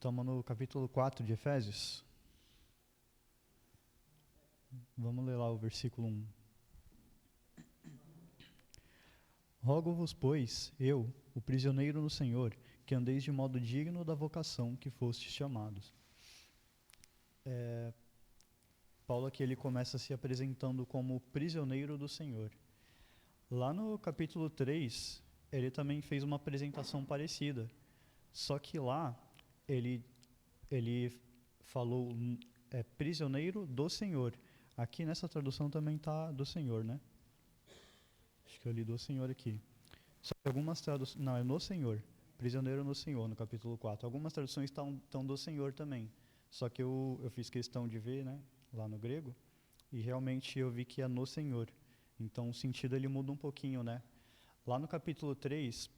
Estamos no capítulo 4 de Efésios. Vamos ler lá o versículo 1. Rogo-vos, pois, eu, o prisioneiro no Senhor, que andeis de modo digno da vocação que fostes chamados. Paulo aqui ele começa se apresentando como prisioneiro do Senhor. Lá no capítulo 3, ele também fez uma apresentação parecida. Só que lá, ele falou prisioneiro do Senhor. Aqui nessa tradução também está do Senhor, né? Acho que eu li do Senhor aqui. Só que algumas traduções... Não, é no Senhor. Prisioneiro no Senhor, no capítulo 4. Algumas traduções estão do Senhor também. Só que eu fiz questão de ver, né, lá no grego, e realmente eu vi que é no Senhor. Então o sentido ele muda um pouquinho, né? Lá no capítulo 3,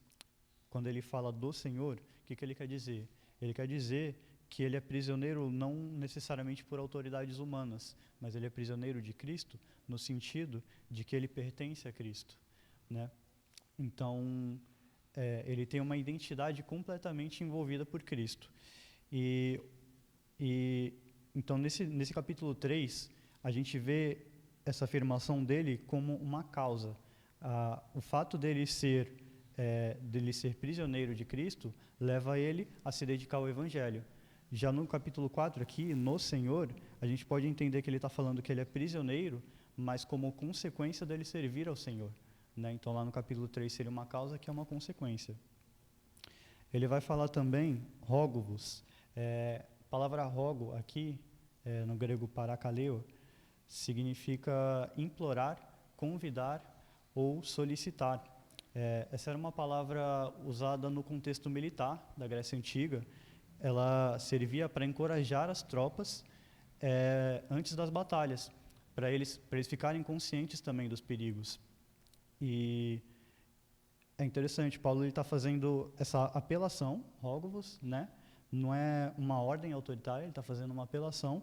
quando ele fala do Senhor, o que ele quer dizer? Ele quer dizer que ele é prisioneiro não necessariamente por autoridades humanas, mas ele é prisioneiro de Cristo no sentido de que ele pertence a Cristo, né? Então, ele tem uma identidade completamente envolvida por Cristo. E então, nesse capítulo 3, a gente vê essa afirmação dele como uma causa. O fato dele ser prisioneiro de Cristo leva ele a se dedicar ao Evangelho. Já no capítulo 4 aqui, no Senhor, a gente pode entender que ele está falando que ele é prisioneiro, mas como consequência dele servir ao Senhor, né? Então lá no capítulo 3 seria uma causa que é uma consequência. Ele vai falar também, rogo-vos. A palavra rogo aqui, no grego parakaleo, significa implorar, convidar ou solicitar. Essa era uma palavra usada no contexto militar da Grécia Antiga. Ela servia para encorajar as tropas antes das batalhas, para eles ficarem conscientes também dos perigos. E é interessante, Paulo está fazendo essa apelação, rogo-vos, né? Não é uma ordem autoritária, ele está fazendo uma apelação,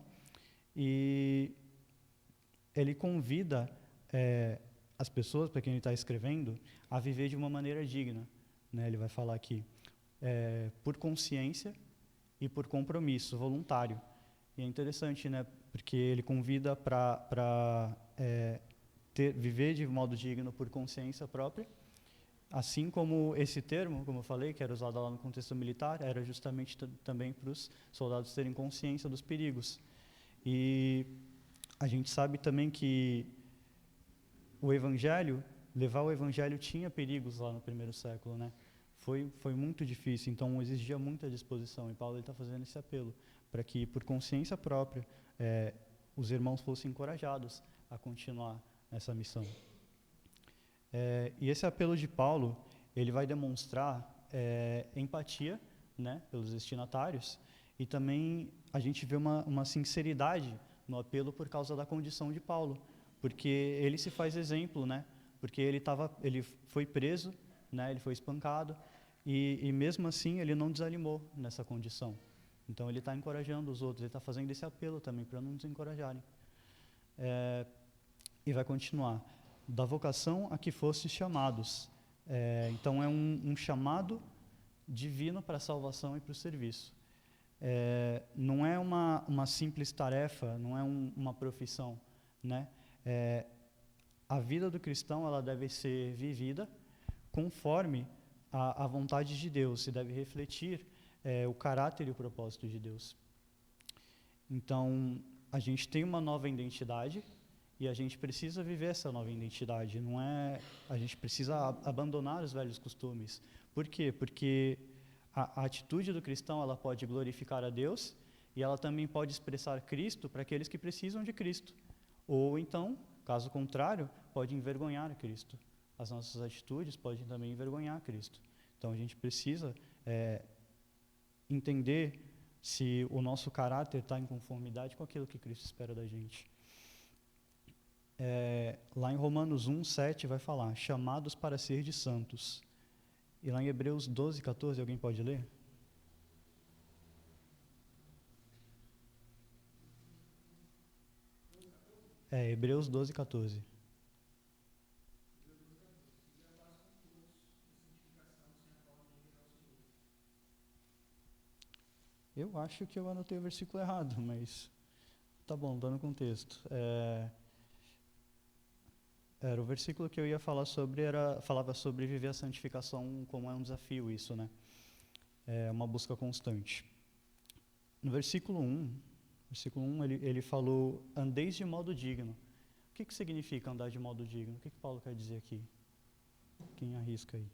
e ele convida as pessoas, para quem ele está escrevendo, a viver de uma maneira digna, né? Ele vai falar aqui, por consciência e por compromisso voluntário. E é interessante, né? Porque ele convida para viver de modo digno por consciência própria, assim como esse termo, como eu falei, que era usado lá no contexto militar, era justamente também para os soldados terem consciência dos perigos. E a gente sabe também que levar o evangelho tinha perigos lá no primeiro século, né? Foi muito difícil, então exigia muita disposição. E Paulo está fazendo esse apelo para que, por consciência própria, os irmãos fossem encorajados a continuar essa missão. E esse apelo de Paulo, ele vai demonstrar empatia, né, pelos destinatários, e também a gente vê uma sinceridade no apelo por causa da condição de Paulo, porque ele se faz exemplo, né, porque ele foi preso, né, ele foi espancado, e mesmo assim ele não desanimou nessa condição. Então ele está encorajando os outros, ele está fazendo esse apelo também para não desencorajarem. E vai continuar. Da vocação a que fostes chamados. Então é um chamado divino para a salvação e para o serviço. Não é uma simples tarefa, não é uma profissão, né? A vida do cristão ela deve ser vivida conforme a vontade de Deus, se deve refletir o caráter e o propósito de Deus. Então, a gente tem uma nova identidade e a gente precisa viver essa nova identidade. A gente precisa abandonar os velhos costumes. Por quê? Porque a atitude do cristão ela pode glorificar a Deus e ela também pode expressar Cristo para aqueles que precisam de Cristo. Ou então, caso contrário, pode envergonhar a Cristo. As nossas atitudes podem também envergonhar a Cristo. Então a gente precisa entender se o nosso caráter está em conformidade com aquilo que Cristo espera da gente. Lá em Romanos 1:7 vai falar, chamados para ser de santos. E lá em Hebreus 12:14, alguém pode ler? Hebreus 12:14. Eu acho que eu anotei o versículo errado, mas tá bom, dando contexto. Era o versículo que eu ia falar sobre, falava sobre viver a santificação como é um desafio, isso, né? É uma busca constante. No versículo 1 ele falou, andeis de modo digno. O que significa andar de modo digno? O que Paulo quer dizer aqui? Quem arrisca aí?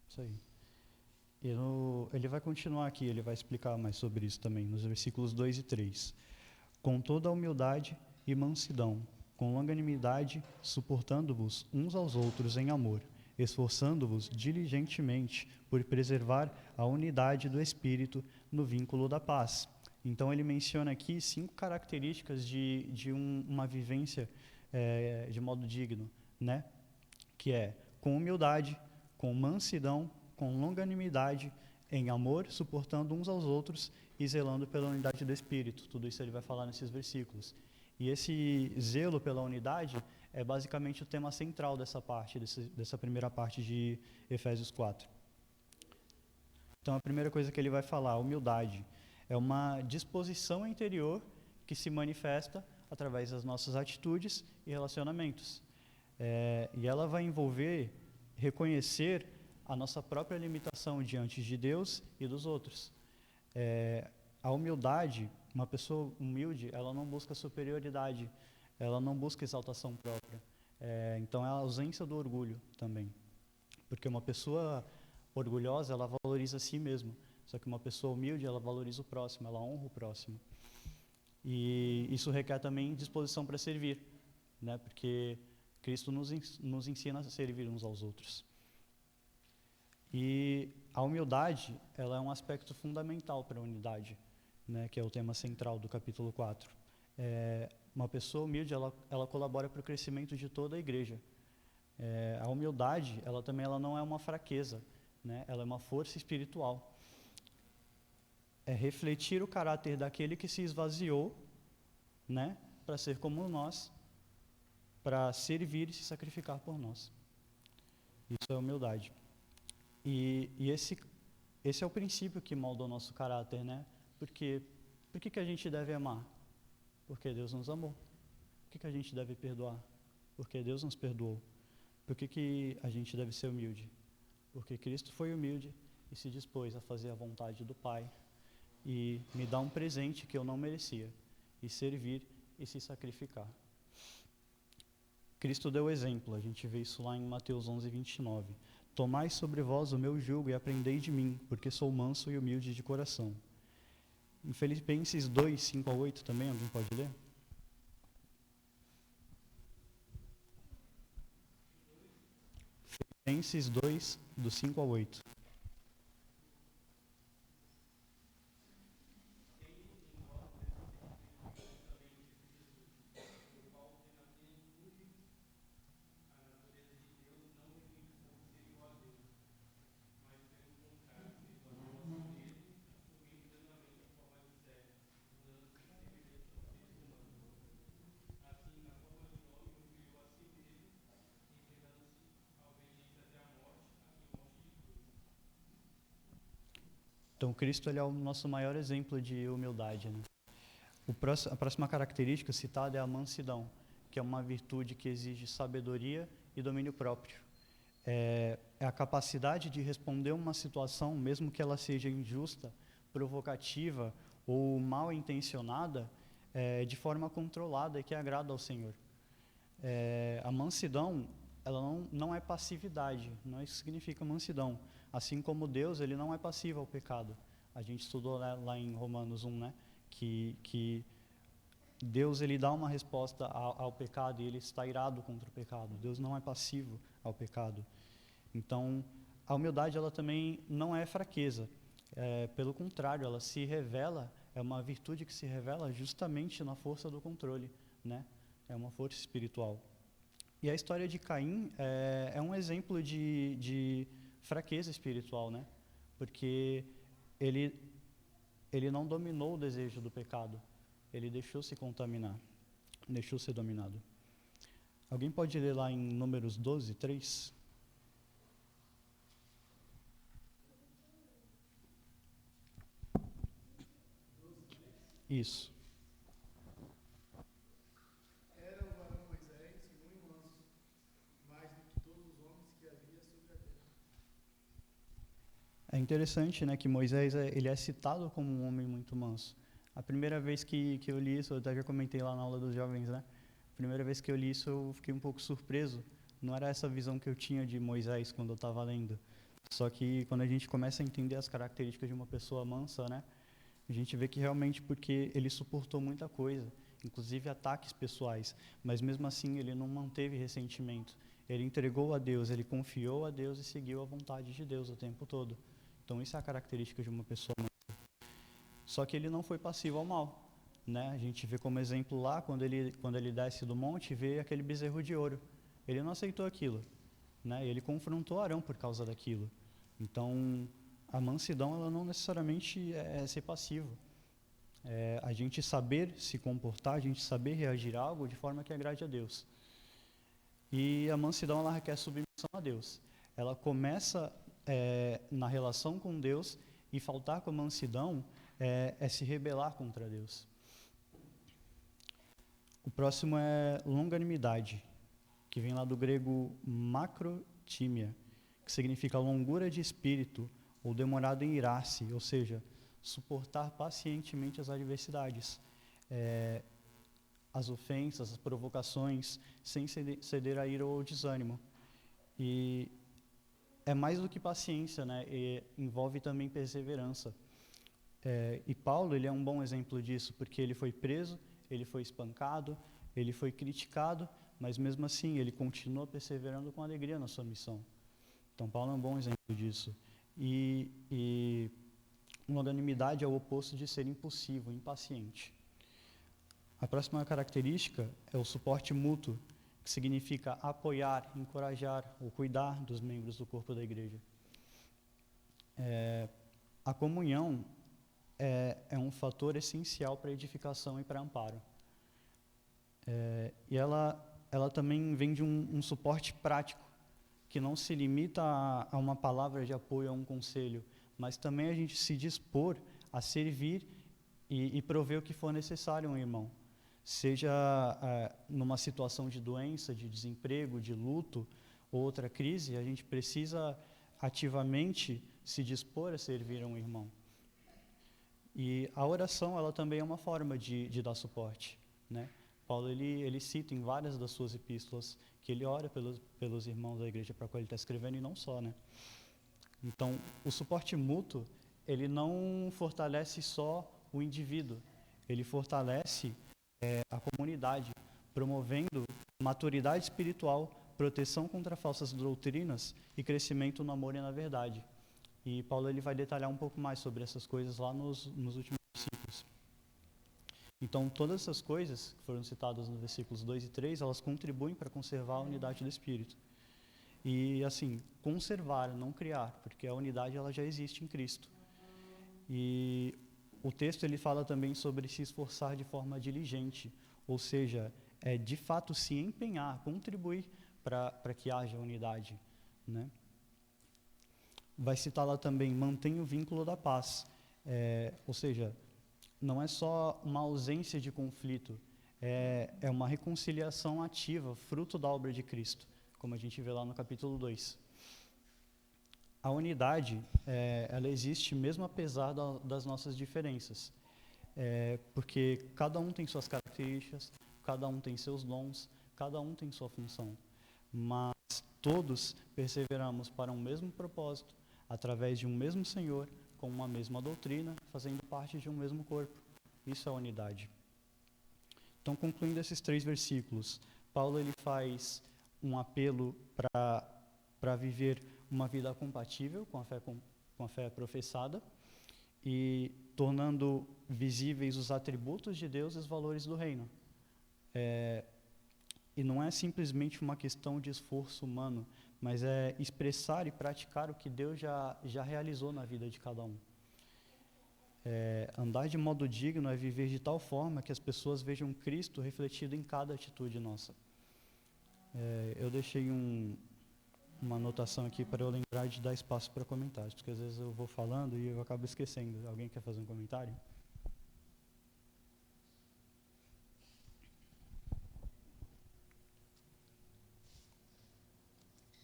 Isso aí. Ele vai continuar aqui, ele vai explicar mais sobre isso também, nos versículos 2 e 3. Com toda a humildade e mansidão, com longanimidade, suportando-vos uns aos outros em amor, esforçando-vos diligentemente por preservar a unidade do Espírito no vínculo da paz. Então ele menciona aqui 5 características de uma vivência de modo digno, né? Que é com humildade, com mansidão, com longanimidade, em amor, suportando uns aos outros e zelando pela unidade do Espírito. Tudo isso ele vai falar nesses versículos. E esse zelo pela unidade é basicamente o tema central dessa parte, dessa primeira parte de Efésios 4. Então, a primeira coisa que ele vai falar, a humildade, é uma disposição interior que se manifesta através das nossas atitudes e relacionamentos. E ela vai envolver reconhecer a nossa própria limitação diante de Deus e dos outros. A humildade, uma pessoa humilde, ela não busca superioridade, ela não busca exaltação própria. Então é a ausência do orgulho também. Porque uma pessoa orgulhosa, ela valoriza a si mesma. Só que uma pessoa humilde, ela valoriza o próximo, ela honra o próximo. E isso requer também disposição para servir, né? Porque Cristo nos ensina a servir uns aos outros. E a humildade, ela é um aspecto fundamental para a unidade, né, que é o tema central do capítulo 4. Uma pessoa humilde, ela colabora para o crescimento de toda a igreja. A humildade, ela não é uma fraqueza, né, ela é uma força espiritual. É refletir o caráter daquele que se esvaziou, né, para ser como nós, para servir e se sacrificar por nós. Isso é humildade. E esse é o princípio que molda o nosso caráter, né? Porque por que a gente deve amar? Porque Deus nos amou. Por que a gente deve perdoar? Porque Deus nos perdoou. Por que a gente deve ser humilde? Porque Cristo foi humilde e se dispôs a fazer a vontade do Pai e me dar um presente que eu não merecia, e servir e se sacrificar. Cristo deu exemplo, a gente vê isso lá em Mateus 11, 29. Tomai sobre vós o meu jugo e aprendei de mim, porque sou manso e humilde de coração. Em Filipenses 2, 5 a 8 também, alguém pode ler? Filipenses 2, do 5 a 8. Então, Cristo ele é o nosso maior exemplo de humildade, né? A próxima característica citada é a mansidão, que é uma virtude que exige sabedoria e domínio próprio. É a capacidade de responder uma situação, mesmo que ela seja injusta, provocativa ou mal intencionada, de forma controlada e que agrada ao Senhor. A mansidão, ela não é passividade, não é isso que significa mansidão. Assim como Deus, ele não é passivo ao pecado, A gente estudou lá em Romanos 1, né? Que Deus ele dá uma resposta ao pecado e ele está irado contra o pecado. Deus não é passivo ao pecado. Então, a humildade ela também não é fraqueza. Pelo contrário, ela se revela, é uma virtude que se revela justamente na força do controle, né? É uma força espiritual. E a história de Caim é um exemplo de fraqueza espiritual, né? Porque ele não dominou o desejo do pecado. Ele deixou se contaminar, deixou ser dominado. Alguém pode ler lá em Números 12, 3? Isso. Era o varão Moisés muito manso, mais do que todos os homens que havia sobre a terra. É interessante, né, que Moisés ele é citado como um homem muito manso. A primeira vez que eu li isso, eu até já comentei lá na aula dos jovens, né? A primeira vez que eu li isso, eu fiquei um pouco surpreso. Não era essa visão que eu tinha de Moisés quando eu estava lendo. Só que quando a gente começa a entender as características de uma pessoa mansa, né? A gente vê que realmente porque ele suportou muita coisa, inclusive ataques pessoais, mas mesmo assim ele não manteve ressentimento. Ele entregou a Deus, ele confiou a Deus e seguiu a vontade de Deus o tempo todo. Então isso é a característica de uma pessoa mansa. Só que ele não foi passivo ao mal, né? A gente vê como exemplo lá, quando ele desce do monte, vê aquele bezerro de ouro. Ele não aceitou aquilo, né? Ele confrontou Arão por causa daquilo. Então, a mansidão, ela não necessariamente é ser passivo. É a gente saber se comportar, a gente saber reagir a algo de forma que agrade a Deus. E a mansidão, ela requer submissão a Deus. Ela começa na relação com Deus, e faltar com a mansidão é se rebelar contra Deus. O próximo é longanimidade, que vem lá do grego macrotímia, que significa longura de espírito ou demorado em irar-se, ou seja, suportar pacientemente as adversidades, as ofensas, as provocações, sem ceder à ira ou ao desânimo. E é mais do que paciência, né? E envolve também perseverança. E Paulo, ele é um bom exemplo disso, porque ele foi preso, ele foi espancado, ele foi criticado, mas mesmo assim ele continua perseverando com alegria na sua missão. Então Paulo é um bom exemplo disso. E longanimidade é o oposto de ser impulsivo, impaciente. A próxima característica é o suporte mútuo, que significa apoiar, encorajar ou cuidar dos membros do corpo da igreja. A comunhão é um fator essencial para edificação e para amparo. E ela também vem de um suporte prático, que não se limita a uma palavra de apoio, a um conselho, mas também a gente se dispor a servir e prover o que for necessário a um irmão. Seja numa situação de doença, de desemprego, de luto, ou outra crise, a gente precisa ativamente se dispor a servir a um irmão. E a oração, ela também é uma forma de dar suporte, né? Paulo, ele cita em várias das suas epístolas que ele ora pelos irmãos da igreja para a qual ele está escrevendo, e não só, né? Então, o suporte mútuo, ele não fortalece só o indivíduo, ele fortalece a comunidade, promovendo maturidade espiritual, proteção contra falsas doutrinas e crescimento no amor e na verdade. E Paulo ele vai detalhar um pouco mais sobre essas coisas lá nos últimos versículos. Então, todas essas coisas que foram citadas nos versículos 2 e 3, elas contribuem para conservar a unidade do Espírito. E, assim, conservar, não criar, porque a unidade ela já existe em Cristo. E o texto ele fala também sobre se esforçar de forma diligente, ou seja, de fato se empenhar, contribuir para que haja unidade, né? Vai citar lá também, mantenha o vínculo da paz, ou seja, não é só uma ausência de conflito, é uma reconciliação ativa, fruto da obra de Cristo, como a gente vê lá no capítulo 2. A unidade, ela existe mesmo apesar das nossas diferenças, porque cada um tem suas características, cada um tem seus dons, cada um tem sua função, mas todos perseveramos para um mesmo propósito, através de um mesmo Senhor, com uma mesma doutrina, fazendo parte de um mesmo corpo. Isso é a unidade. Então, concluindo esses 3 versículos, Paulo ele faz um apelo para viver uma vida compatível com a fé professada e tornando visíveis os atributos de Deus e os valores do reino. E não é simplesmente uma questão de esforço humano, mas é expressar e praticar o que Deus já realizou na vida de cada um. Andar de modo digno é viver de tal forma que as pessoas vejam Cristo refletido em cada atitude nossa. Eu deixei uma anotação aqui para eu lembrar de dar espaço para comentários, porque às vezes eu vou falando e eu acabo esquecendo. Alguém quer fazer um comentário?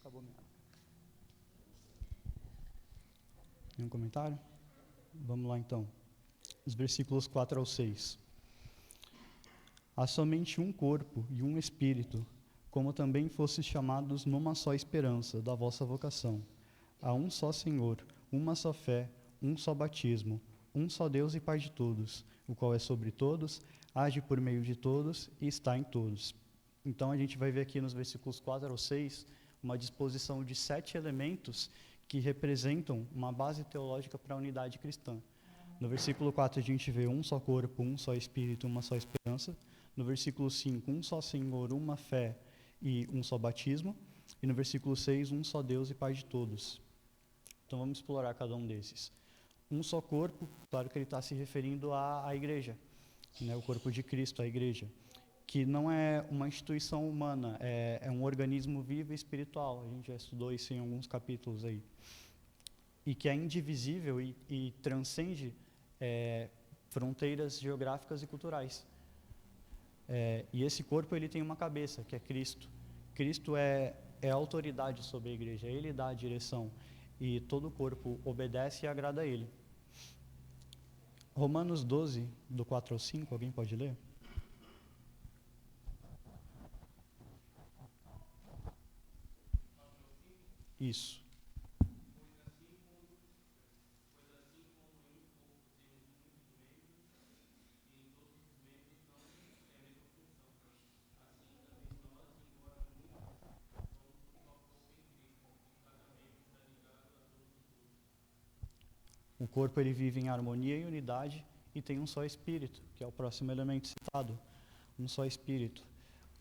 Acabou minha água. Nenhum comentário? Vamos lá então. Os versículos 4 ao 6. Há somente um corpo e um espírito, como também fostes chamados numa só esperança da vossa vocação. Há um só Senhor, uma só fé, um só batismo, um só Deus e Pai de todos, o qual é sobre todos, age por meio de todos e está em todos. Então a gente vai ver aqui nos versículos 4 ao 6 uma disposição de 7 elementos que representam uma base teológica para a unidade cristã. No versículo 4 a gente vê um só corpo, um só espírito, uma só esperança. No versículo 5, um só Senhor, uma fé e um só batismo. E no versículo 6, um só Deus e Pai de todos. Então vamos explorar cada um desses. Um só corpo, claro que ele está se referindo à igreja, né, o corpo de Cristo, a igreja, que não é uma instituição humana, é um organismo vivo e espiritual. A gente já estudou isso em alguns capítulos aí. E que é indivisível e transcende fronteiras geográficas e culturais. E esse corpo ele tem uma cabeça, que é Cristo. Cristo é a autoridade sobre a igreja, ele dá a direção e todo o corpo obedece e agrada a ele. Romanos 12, do 4 ao 5, alguém pode ler? Isso. O corpo ele vive em harmonia e unidade e tem um só Espírito, que é o próximo elemento citado. Um só Espírito,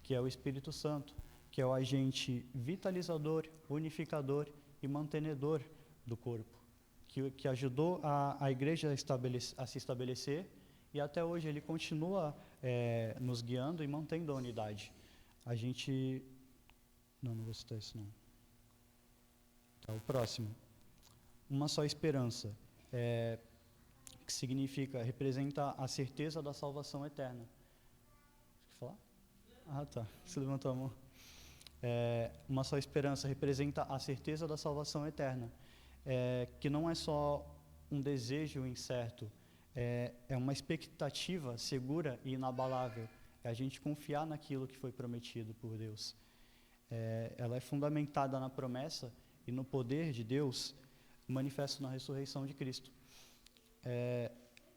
que é o Espírito Santo, que é o agente vitalizador, unificador e mantenedor do corpo, que ajudou a igreja a se estabelecer e até hoje ele continua nos guiando e mantendo a unidade. A gente... Não vou citar isso não. Tá, o próximo. Uma só esperança. Que significa, representa a certeza da salvação eterna. Quer falar? Ah, tá. Você levantou a mão. Uma só esperança representa a certeza da salvação eterna, que não é só um desejo incerto, é uma expectativa segura e inabalável. É a gente confiar naquilo que foi prometido por Deus. Ela é fundamentada na promessa e no poder de Deus, manifesto na ressurreição de Cristo.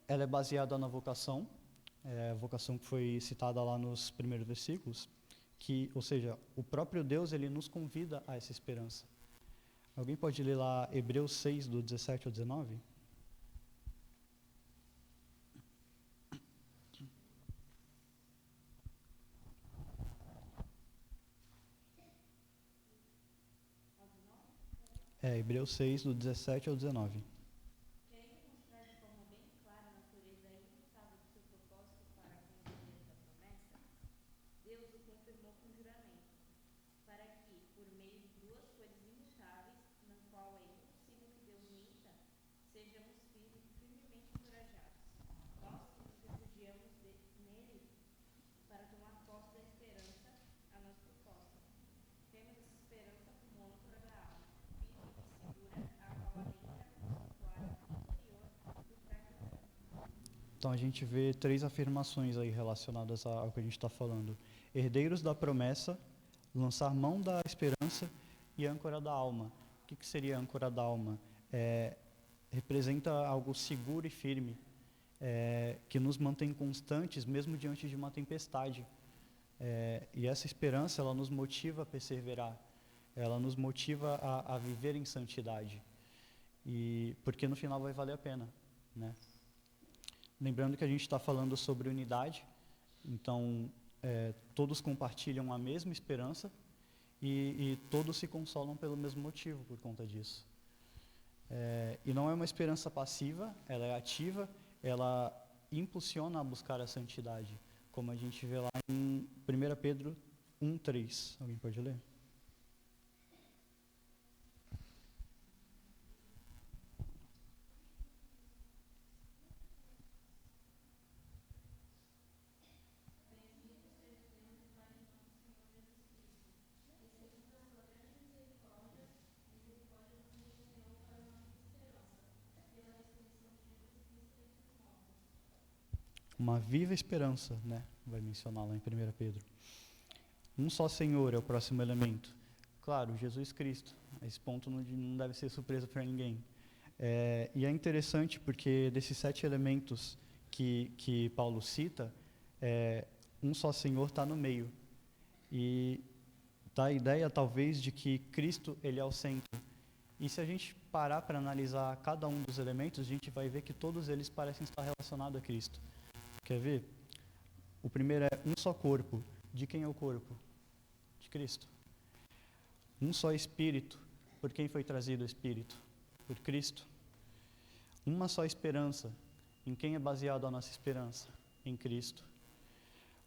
Ela é baseada na vocação, a vocação que foi citada lá nos primeiros versículos, ou seja, o próprio Deus ele nos convida a essa esperança. Alguém pode ler lá Hebreus 6, do 17 ao 19? Hebreus 6, do 17 ao 19. Então a gente vê 3 afirmações aí relacionadas ao que a gente está falando. Herdeiros da promessa, lançar mão da esperança e âncora da alma. O que seria âncora da alma? representa algo seguro e firme, que nos mantém constantes mesmo diante de uma tempestade. E essa esperança, ela nos motiva a perseverar, ela nos motiva a viver em santidade, e porque no final vai valer a pena, né? Lembrando que a gente está falando sobre unidade, então todos compartilham a mesma esperança e todos se consolam pelo mesmo motivo por conta disso. E não é uma esperança passiva, ela é ativa, ela impulsiona a buscar a santidade, como a gente vê lá em 1 Pedro 1:3. Alguém pode ler? Uma viva esperança, né? Vai mencionar lá em 1 Pedro. Um só Senhor é o próximo elemento. Claro, Jesus Cristo. Esse ponto não deve ser surpresa para ninguém. E é interessante porque desses 7 elementos que Paulo cita, um só Senhor está no meio. E dá a ideia, talvez, de que Cristo ele é o centro. E se a gente parar para analisar cada um dos elementos, a gente vai ver que todos eles parecem estar relacionados a Cristo. Quer ver? O primeiro é um só corpo. De quem é o corpo? De Cristo. Um só Espírito. Por quem foi trazido o Espírito? Por Cristo. Uma só esperança. Em quem é baseada a nossa esperança? Em Cristo.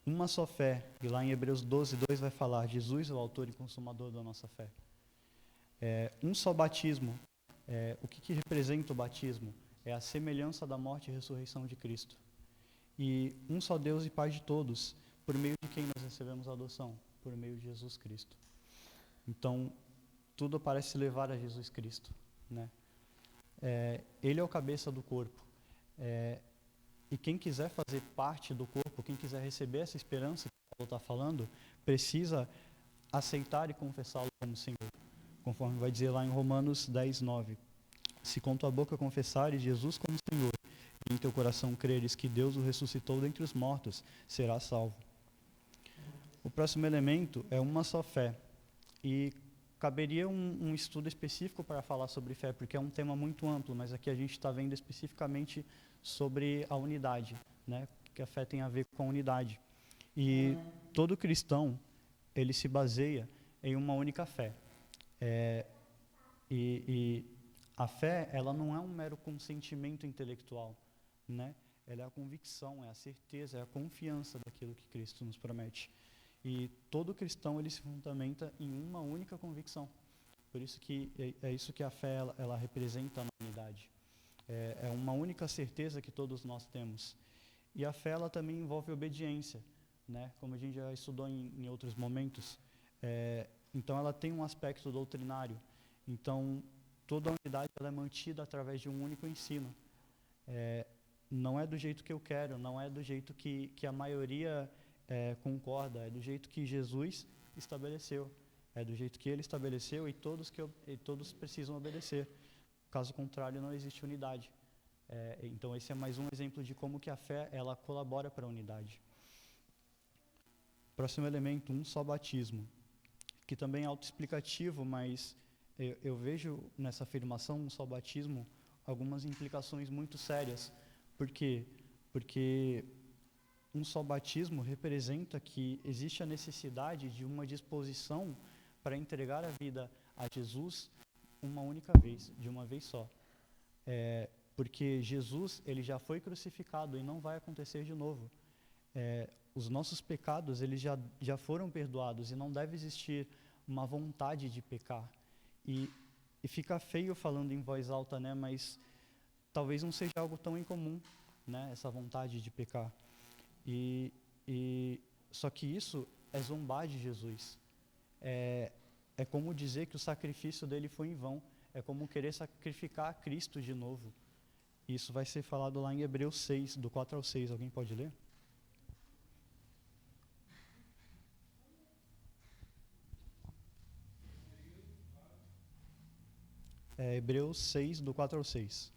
Uma só fé. E lá em Hebreus 12:2 vai falar: Jesus é o autor e consumador da nossa fé. Um só batismo. O que representa o batismo? É a semelhança da morte e ressurreição de Cristo. E um só Deus e Pai de todos, por meio de quem nós recebemos a adoção? Por meio de Jesus Cristo. Então, tudo parece levar a Jesus Cristo, né? Ele é o cabeça do corpo. E quem quiser fazer parte do corpo, quem quiser receber essa esperança que Paulo está falando, precisa aceitar e confessá-lo como Senhor. Conforme vai dizer lá em Romanos 10:9. Se com tua boca confessares Jesus como Senhor, e em teu coração creres que Deus o ressuscitou dentre os mortos, serás salvo. O próximo elemento é uma só fé. E caberia um estudo específico para falar sobre fé, porque é um tema muito amplo, mas aqui a gente está vendo especificamente sobre a unidade, né? Que a fé tem a ver com a unidade. E todo cristão, ele se baseia em uma única fé. E a fé, ela não é um mero consentimento intelectual, né? Ela é a convicção, é a certeza, é a confiança daquilo que Cristo nos promete. E todo cristão, ele se fundamenta em uma única convicção. Por isso que é isso que a fé ela representa na unidade. É uma única certeza que todos nós temos. E a fé ela também envolve obediência, né? Como a gente já estudou em outros momentos. Então ela tem um aspecto doutrinário. Então toda a unidade ela é mantida através de um único ensino. Não é do jeito que eu quero, não é do jeito que a maioria concorda, é do jeito que Jesus estabeleceu, é do jeito que ele estabeleceu e todos precisam obedecer. Caso contrário, não existe unidade. Então esse é mais um exemplo de como que a fé ela colabora para a unidade. Próximo elemento, um só batismo, que também é autoexplicativo, mas eu vejo nessa afirmação, um só batismo, algumas implicações muito sérias. Por quê? Porque um só batismo representa que existe a necessidade de uma disposição para entregar a vida a Jesus uma única vez, de uma vez só. Porque Jesus, ele já foi crucificado e não vai acontecer de novo. Os nossos pecados, eles já foram perdoados e não deve existir uma vontade de pecar. E fica feio falando em voz alta, né? Mas talvez não seja algo tão incomum, né? Essa vontade de pecar. Só que isso é zombar de Jesus. É como dizer que o sacrifício dele foi em vão. É como querer sacrificar Cristo de novo. Isso vai ser falado lá em Hebreus 6, do 4 ao 6. Alguém pode ler? Hebreus 6, do 4 ao 6.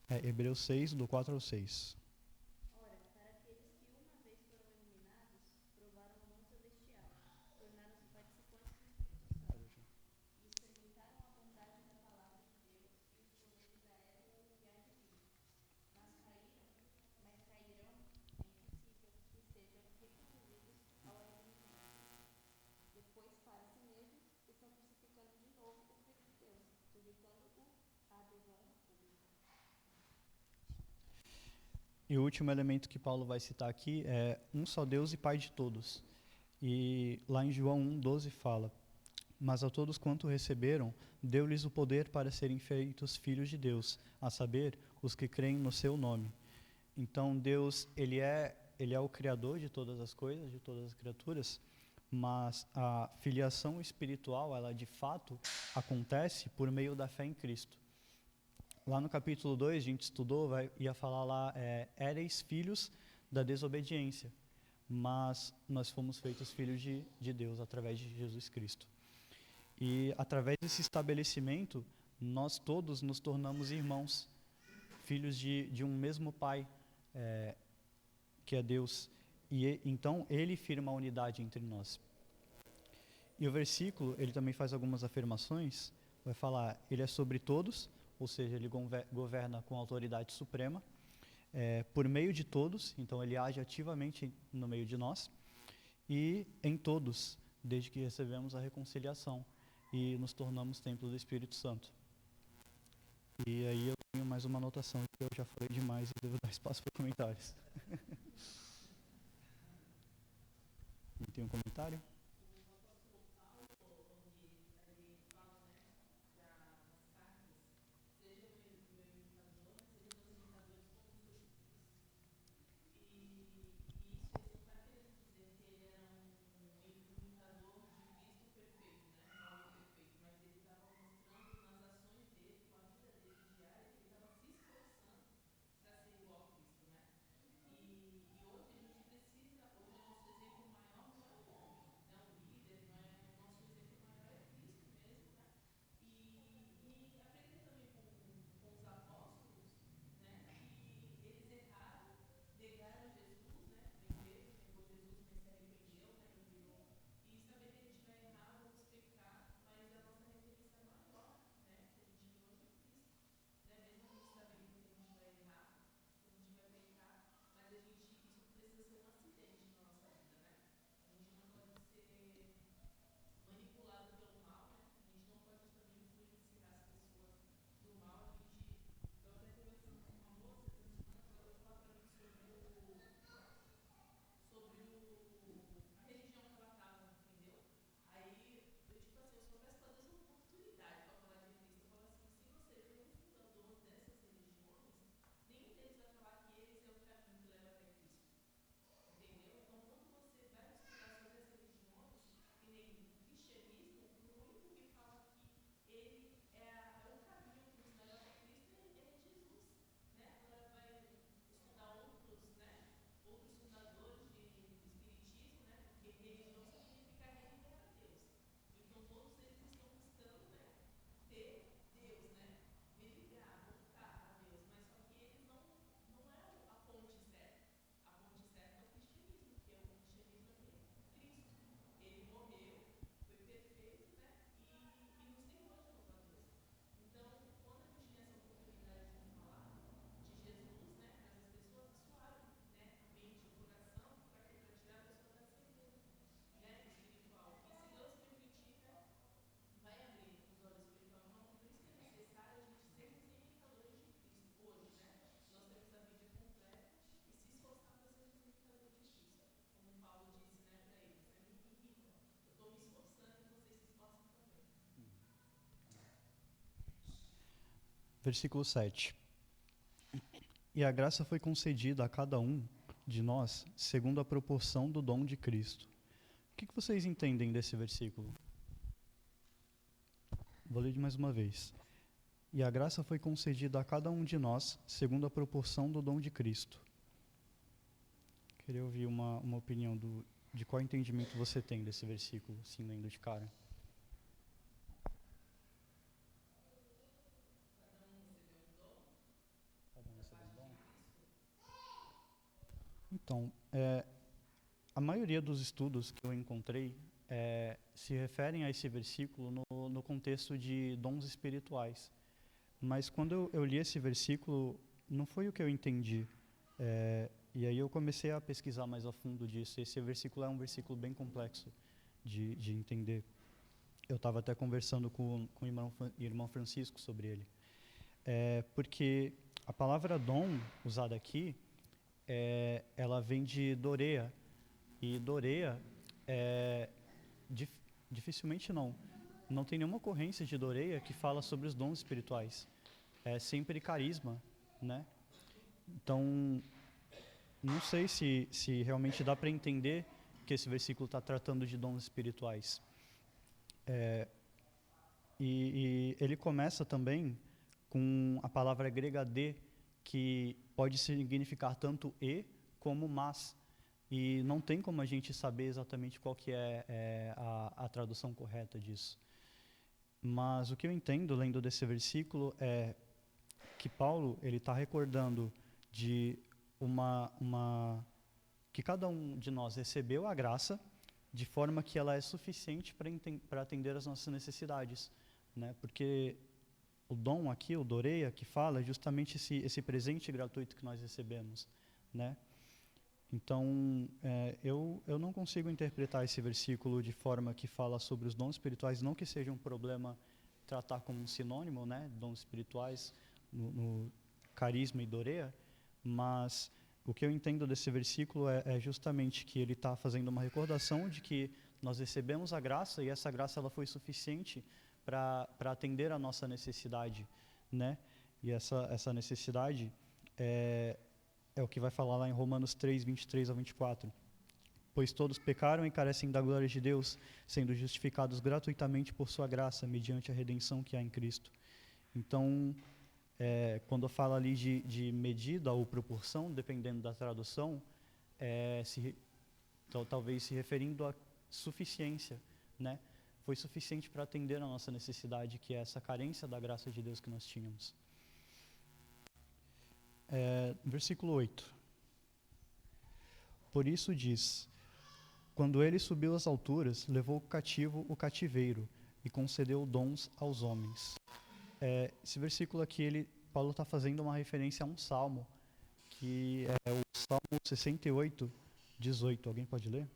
É Hebreus 6, do 4 ao 6. Ora, para aqueles que uma vez foram iluminados, provaram o dom celestial, tornaram-se participantes do Espírito Santo, e experimentaram a bondade da palavra de Deus e os poderes da era do lugar divino. Mas cairão, é impossível que sejam reconduzidos ao arrependimento. Depois, para si mesmos, estão crucificando de novo o Filho de Deus, sujeitando-o à desonra pública. E o último elemento que Paulo vai citar aqui é um só Deus e Pai de todos. E lá em João 1,12 fala: Mas a todos quanto receberam, deu-lhes o poder para serem feitos filhos de Deus, a saber, os que creem no seu nome. Então Deus, ele é o criador de todas as coisas, de todas as criaturas, mas a filiação espiritual, ela de fato acontece por meio da fé em Cristo. Lá no capítulo 2, a gente estudou, ia falar lá, éreis filhos da desobediência, mas nós fomos feitos filhos de Deus através de Jesus Cristo. E através desse estabelecimento, nós todos nos tornamos irmãos, filhos de um mesmo Pai, que é Deus. E então ele firma a unidade entre nós. E o versículo, ele também faz algumas afirmações, vai falar, ele é sobre todos, ou seja, ele governa com autoridade suprema, por meio de todos, então ele age ativamente no meio de nós, e em todos, desde que recebemos a reconciliação e nos tornamos templo do Espírito Santo. E aí eu tenho mais uma anotação, que eu já falei demais e devo dar espaço para comentários. Não tem um comentário? Versículo 7. E a graça foi concedida a cada um de nós segundo a proporção do dom de Cristo. O que vocês entendem desse versículo? Vou ler de mais uma vez. E a graça foi concedida a cada um de nós segundo a proporção do dom de Cristo. Queria ouvir uma opinião de qual entendimento você tem desse versículo, assim, lendo de cara. Então, a maioria dos estudos que eu encontrei se referem a esse versículo no contexto de dons espirituais. Mas quando eu li esse versículo, não foi o que eu entendi. E aí eu comecei a pesquisar mais a fundo disso. Esse versículo é um versículo bem complexo de entender. Eu estava até conversando com o irmão Francisco sobre ele. Porque a palavra dom usada aqui, ela vem de doreia. E doreia, dificilmente não tem nenhuma ocorrência de doreia que fala sobre os dons espirituais. É sempre carisma, né? Então, não sei se realmente dá para entender que esse versículo está tratando de dons espirituais. E ele começa também com a palavra grega de, que pode significar tanto e como mas. E não tem como a gente saber exatamente qual que é a tradução correta disso. Mas o que eu entendo, lendo desse versículo, é que Paulo ele está recordando de que cada um de nós recebeu a graça de forma que ela é suficiente para atender às nossas necessidades, né? Porque o dom aqui, o doreia, que fala é justamente esse presente gratuito que nós recebemos, né? Então, eu não consigo interpretar esse versículo de forma que fala sobre os dons espirituais, não que seja um problema tratar como um sinônimo, né, dons espirituais, no carisma e doreia, mas o que eu entendo desse versículo é justamente que ele está fazendo uma recordação de que nós recebemos a graça e essa graça ela foi suficiente para atender a nossa necessidade, né? E essa necessidade é o que vai falar lá em Romanos 3, 23 a 24. Pois todos pecaram e carecem da glória de Deus, sendo justificados gratuitamente por sua graça, mediante a redenção que há em Cristo. Então, quando fala ali de medida ou proporção, dependendo da tradução, talvez se referindo à suficiência, né? Foi suficiente para atender a nossa necessidade, que é essa carência da graça de Deus que nós tínhamos. Versículo 8. Por isso diz: quando ele subiu às alturas, levou cativo o cativeiro e concedeu dons aos homens. Esse versículo aqui, Paulo está fazendo uma referência a um salmo, que é o Salmo 68, 18. Alguém pode ler?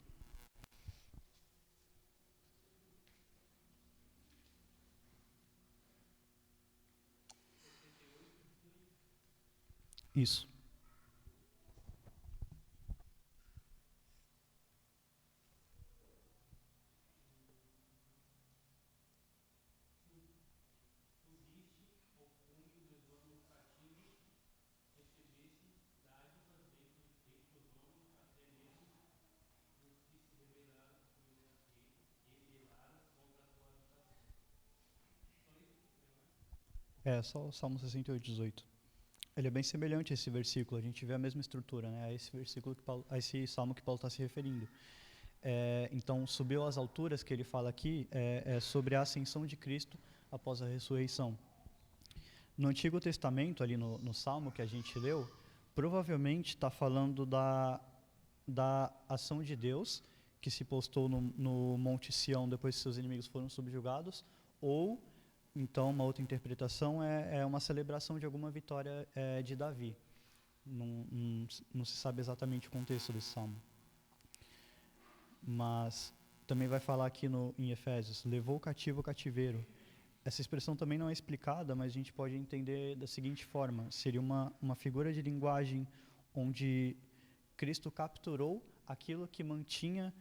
Isso. Só o Salmo 68, 18. Ele é bem semelhante a esse versículo, a gente vê a mesma estrutura, né? A esse versículo a esse salmo que Paulo está se referindo. Então, subiu às alturas, que ele fala aqui, é sobre a ascensão de Cristo após a ressurreição. No Antigo Testamento, ali no salmo que a gente leu, provavelmente está falando da ação de Deus, que se postou no Monte Sião depois que seus inimigos foram subjugados, ou então uma outra interpretação é uma celebração de alguma vitória de Davi. Não se sabe exatamente o contexto desse salmo. Mas também vai falar aqui em Efésios: levou cativo o cativeiro. Essa expressão também não é explicada, mas a gente pode entender da seguinte forma: seria uma figura de linguagem onde Cristo capturou aquilo que mantinha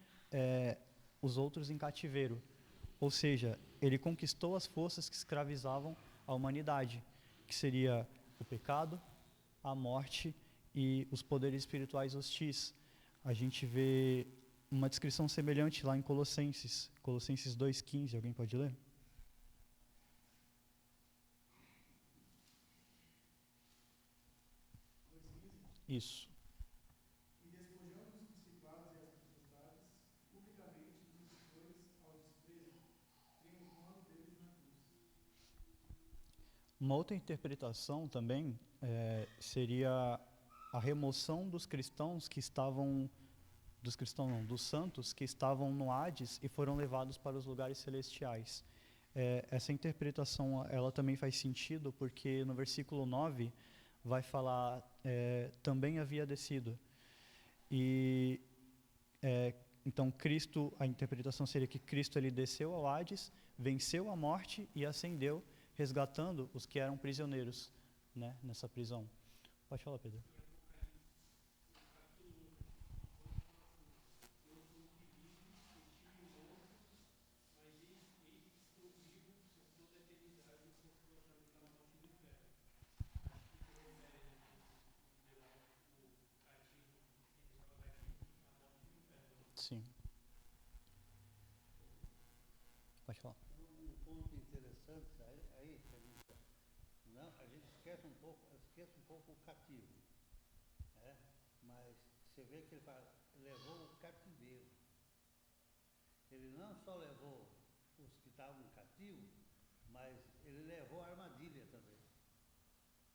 os outros em cativeiro. Ou seja, ele conquistou as forças que escravizavam a humanidade, que seria o pecado, a morte e os poderes espirituais hostis. A gente vê uma descrição semelhante lá em Colossenses 2,15. Alguém pode ler? Isso. E despojando os principados e as potestades, publicamente os expôs ao desprezo, triunfando deles na cruz. Uma outra interpretação também seria a remoção dos cristãos que estavam, dos cristãos não, dos santos que estavam no Hades e foram levados para os lugares celestiais. Essa interpretação, ela também faz sentido, porque no versículo 9 vai falar, também havia descido. E então Cristo, a interpretação seria que Cristo ele desceu ao Hades, venceu a morte e ascendeu, resgatando os que eram prisioneiros, né, nessa prisão. Pode falar, Pedro. Sim. Pode falar. Um ponto interessante aí que a gente esquece um pouco o cativo, né? Mas você vê que ele fala, levou o cativeiro. Ele não só levou os que estavam cativos, mas ele levou a armadilha também,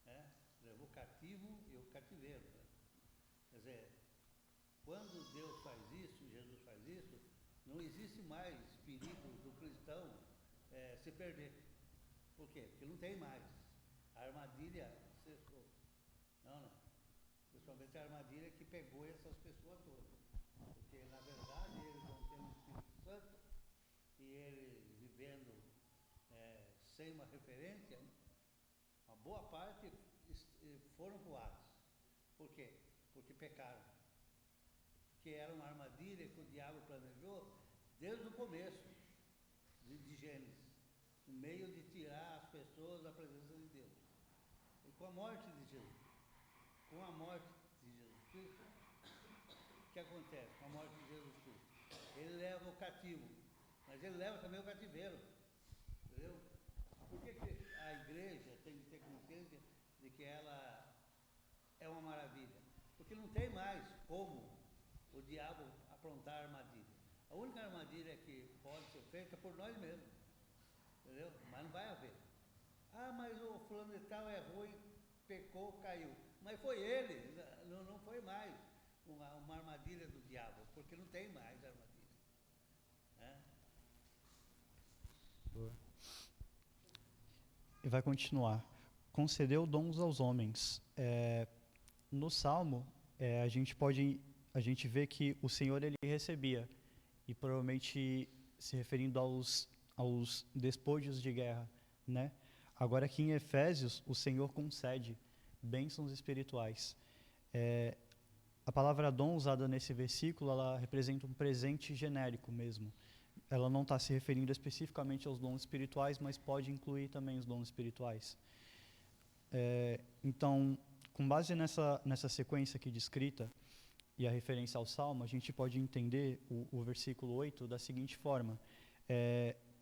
né? Levou o cativo e o cativeiro, né? Quer dizer, quando Deus faz isso, Jesus faz isso, não existe mais perigo do cristão se perder. Por quê? Porque não tem mais. A armadilha cessou. Não. Principalmente a armadilha que pegou essas pessoas todas. Porque, na verdade, eles não têm um Espírito Santo e eles vivendo sem uma referência, uma boa parte foram para o Hades. Por quê? Porque pecaram. Porque era uma armadilha que o diabo planejou desde o começo de Gênesis, no meio de tirar as pessoas da presença de Deus. E com a morte de Jesus Cristo, o que acontece com a morte de Jesus Cristo? Ele leva o cativo, mas ele leva também o cativeiro, entendeu? Por que a igreja tem que ter consciência de que ela é uma maravilha? Porque não tem mais como o diabo aprontar armadilha. A única armadilha que pode ser feita é por nós mesmos, entendeu? Mas não vai haver. Ah, mas o fulano de tal é ruim, pecou, caiu. Mas foi ele, não foi mais uma armadilha do diabo, porque não tem mais armadilha, né? Boa. E vai continuar. Concedeu dons aos homens. No Salmo, a gente vê que o Senhor ele recebia, e provavelmente se referindo aos despojos de guerra, né? Agora aqui em Efésios, o Senhor concede bênçãos espirituais. A palavra dom usada nesse versículo, ela representa um presente genérico mesmo. Ela não está se referindo especificamente aos dons espirituais, mas pode incluir também os dons espirituais. Então, com base nessa sequência aqui descrita e a referência ao Salmo, a gente pode entender o versículo 8 da seguinte forma.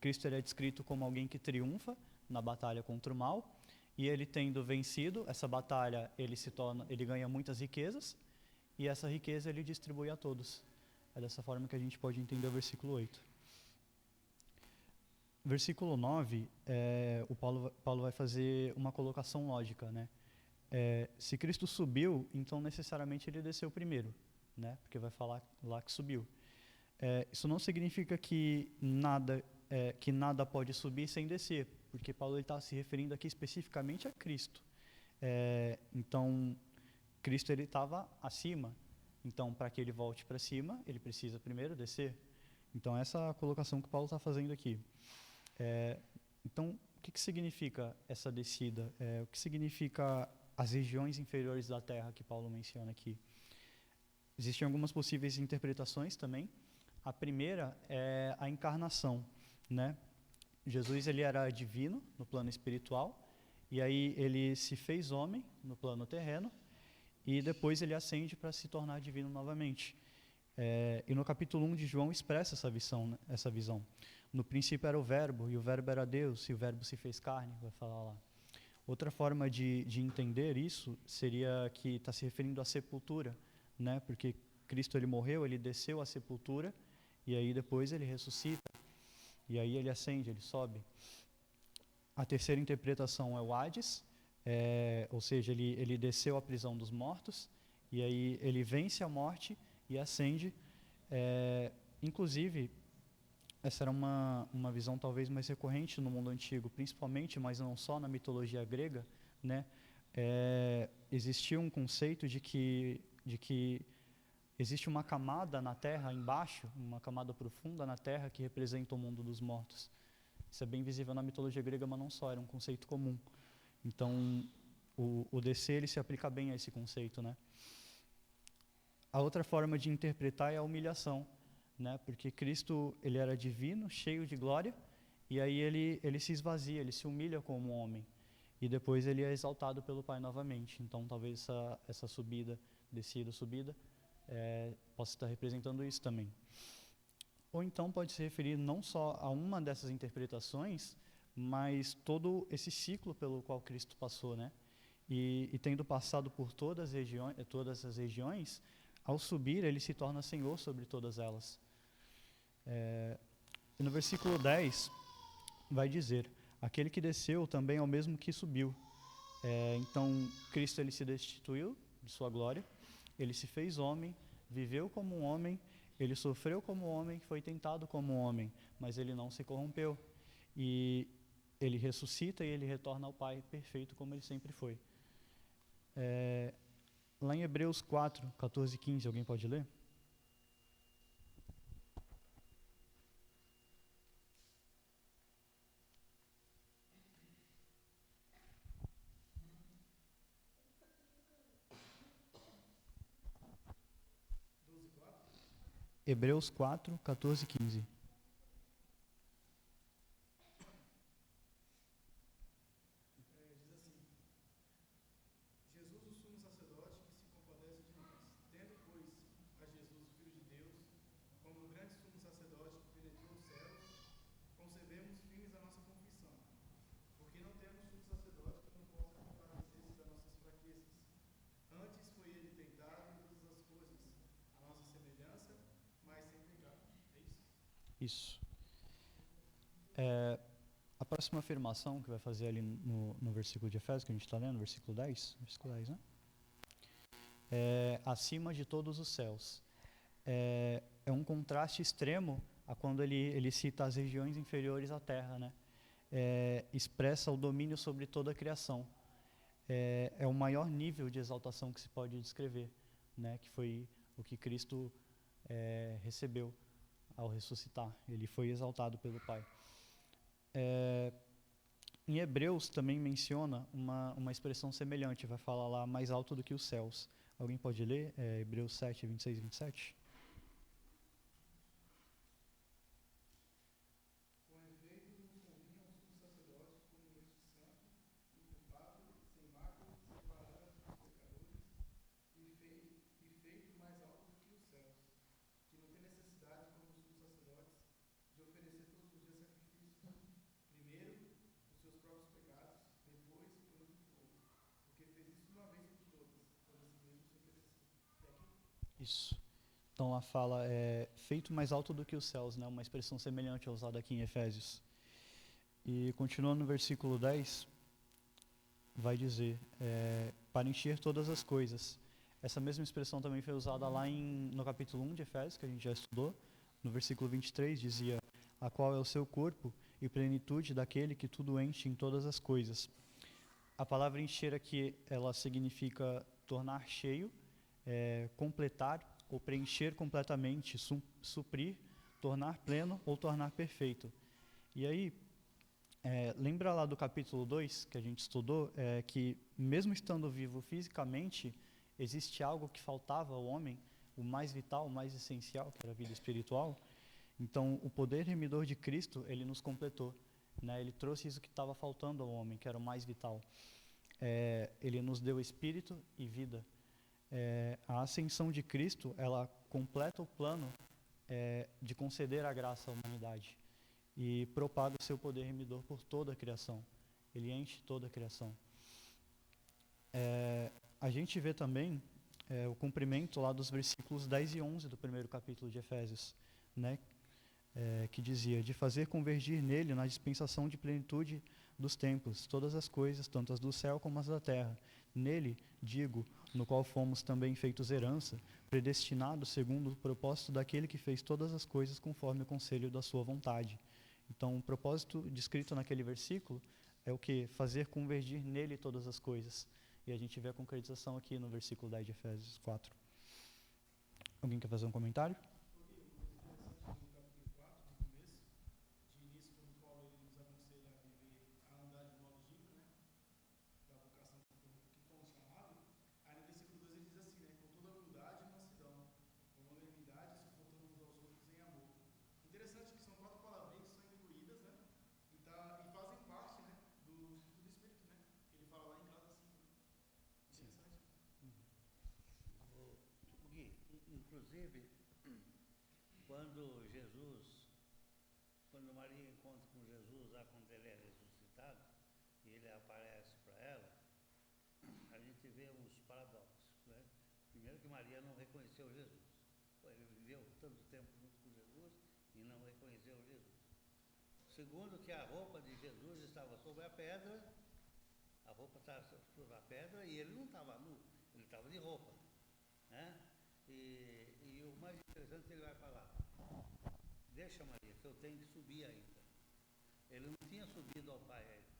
Cristo ele é descrito como alguém que triunfa na batalha contra o mal, e ele tendo vencido essa batalha, ele ganha muitas riquezas, e essa riqueza ele distribui a todos. É dessa forma que a gente pode entender o versículo 8. Versículo 9, o Paulo vai fazer uma colocação lógica, né? Se Cristo subiu, então necessariamente ele desceu primeiro, né? Porque vai falar lá que subiu. Isso não significa que nada pode subir sem descer, porque Paulo está se referindo aqui especificamente a Cristo. Então, Cristo ele estava acima. Então, para que ele volte para cima, ele precisa primeiro descer. Então, essa é a colocação que Paulo está fazendo aqui. Então, o que significa essa descida? O que significa as regiões inferiores da Terra que Paulo menciona aqui? Existem algumas possíveis interpretações também. A primeira é a encarnação, né? Jesus ele era divino no plano espiritual, e aí ele se fez homem no plano terreno, e depois ele ascende para se tornar divino novamente. E no capítulo 1 de João expressa essa visão. No princípio era o Verbo, e o Verbo era Deus, e o Verbo se fez carne, vai falar lá. Outra forma de entender isso seria que está se referindo à sepultura, né? Porque Cristo ele morreu, ele desceu à sepultura, e aí depois ele ressuscita, e aí ele ascende, ele sobe. A terceira interpretação é o Hades, ou seja, ele desceu à prisão dos mortos, E aí ele vence a morte e ascende. Inclusive, essa era uma visão talvez mais recorrente no mundo antigo, principalmente, mas não só na mitologia grega, né? Existia um conceito de que existe uma camada na Terra embaixo, uma camada profunda na Terra que representa o mundo dos mortos. Isso é bem visível na mitologia grega, mas não só, era um conceito comum. Então, o DC ele se aplica bem a esse conceito, né? A outra forma de interpretar é a humilhação, né? Porque Cristo ele era divino, cheio de glória, e aí ele se esvazia, ele se humilha como homem, e depois ele é exaltado pelo Pai novamente. Então, talvez essa subida, descida, subida, possa estar representando isso também. Ou então pode se referir não só a uma dessas interpretações, mas todo esse ciclo pelo qual Cristo passou, né? E tendo passado por todas as regiões, ao subir ele se torna Senhor sobre todas elas. E no versículo 10 vai dizer: aquele que desceu também é o mesmo que subiu. Então Cristo ele se destituiu de sua glória, ele se fez homem, viveu como um homem, ele sofreu como homem, foi tentado como homem, mas ele não se corrompeu. E ele ressuscita e ele retorna ao Pai perfeito como ele sempre foi. Lá em Hebreus 4, 14 e 15, alguém pode ler? Hebreus 4, 14 e 15. Jesus, o sumo sacerdote, que se compadece de nós. Tendo, pois, a Jesus, o Filho de Deus, como um grande sumo sacerdote que penetrou os céus, concebemos firmes a nossa confissão. Porque não temos sumo sacerdote que não possa compadecer-se das nossas fraquezas. Antes foi ele tentado em todas as coisas, a nossa semelhança, mas sem pecado. É isso? Isso. A próxima afirmação que vai fazer ali no versículo de Efésios, que a gente está lendo, versículo 10, né? Acima de todos os céus. É um contraste extremo a quando ele cita as regiões inferiores à terra, né? Expressa o domínio sobre toda a criação. É o maior nível de exaltação que se pode descrever, né? Que foi o que Cristo recebeu ao ressuscitar. Ele foi exaltado pelo Pai. Em Hebreus também menciona uma expressão semelhante, vai falar lá mais alto do que os céus. Alguém pode ler Hebreus 7, 26 e 27? Com efeito, nos convinha um sumo sacerdote como este santo, inculpado, sem mácula, separado dos pecadores e feito mais alto do que os céus, que não tem necessidade, como os sumos sacerdotes, de oferecer todos os dias sacrifícios. Primeiro, os seus próprios pecados, depois, pelos do povo, porque fez isso uma vez por todas, quando a si mesmo se ofereceu. É aqui? Isso. Então lá fala, feito mais alto do que os céus, né? Uma expressão semelhante à usada aqui em Efésios. E continuando no versículo 10, vai dizer, para encher todas as coisas. Essa mesma expressão também foi usada lá no capítulo 1 de Efésios, que a gente já estudou. No versículo 23 dizia, a qual é o seu corpo e plenitude daquele que tudo enche em todas as coisas. A palavra encher aqui, ela significa tornar cheio, completar ou preencher completamente, suprir, tornar pleno ou tornar perfeito. E aí, lembra lá do capítulo 2 que a gente estudou, que mesmo estando vivo fisicamente, existe algo que faltava ao homem, o mais vital, o mais essencial, que era a vida espiritual. Então, o poder remidor de Cristo, ele nos completou, né? Ele trouxe isso que estava faltando ao homem, que era o mais vital. Ele nos deu espírito e vida. A ascensão de Cristo, ela completa o plano de conceder a graça à humanidade e propaga o seu poder remidor por toda a criação. Ele enche toda a criação. A gente vê também o cumprimento lá dos versículos 10 e 11 do primeiro capítulo de Efésios, né? que dizia de fazer convergir nele na dispensação de plenitude dos tempos, todas as coisas, tanto as do céu como as da terra. Nele, digo, no qual fomos também feitos herança, predestinados segundo o propósito daquele que fez todas as coisas conforme o conselho da sua vontade. Então, o propósito descrito naquele versículo é o que? Fazer convergir nele todas as coisas. E a gente vê a concretização aqui no versículo 10 de Efésios 4. Alguém quer fazer um comentário? Inclusive, quando Maria encontra com Jesus, lá quando ele é ressuscitado, e ele aparece para ela, a gente vê uns paradoxos, né? Primeiro que Maria não reconheceu Jesus. Ele viveu tanto tempo junto com Jesus e não reconheceu Jesus. Segundo que a roupa de Jesus estava sobre a pedra, a roupa estava sobre a pedra e ele não estava nu, ele estava de roupa, né? E o mais interessante ele vai falar, deixa Maria, que eu tenho que subir ainda. Ele não tinha subido ao Pai ainda,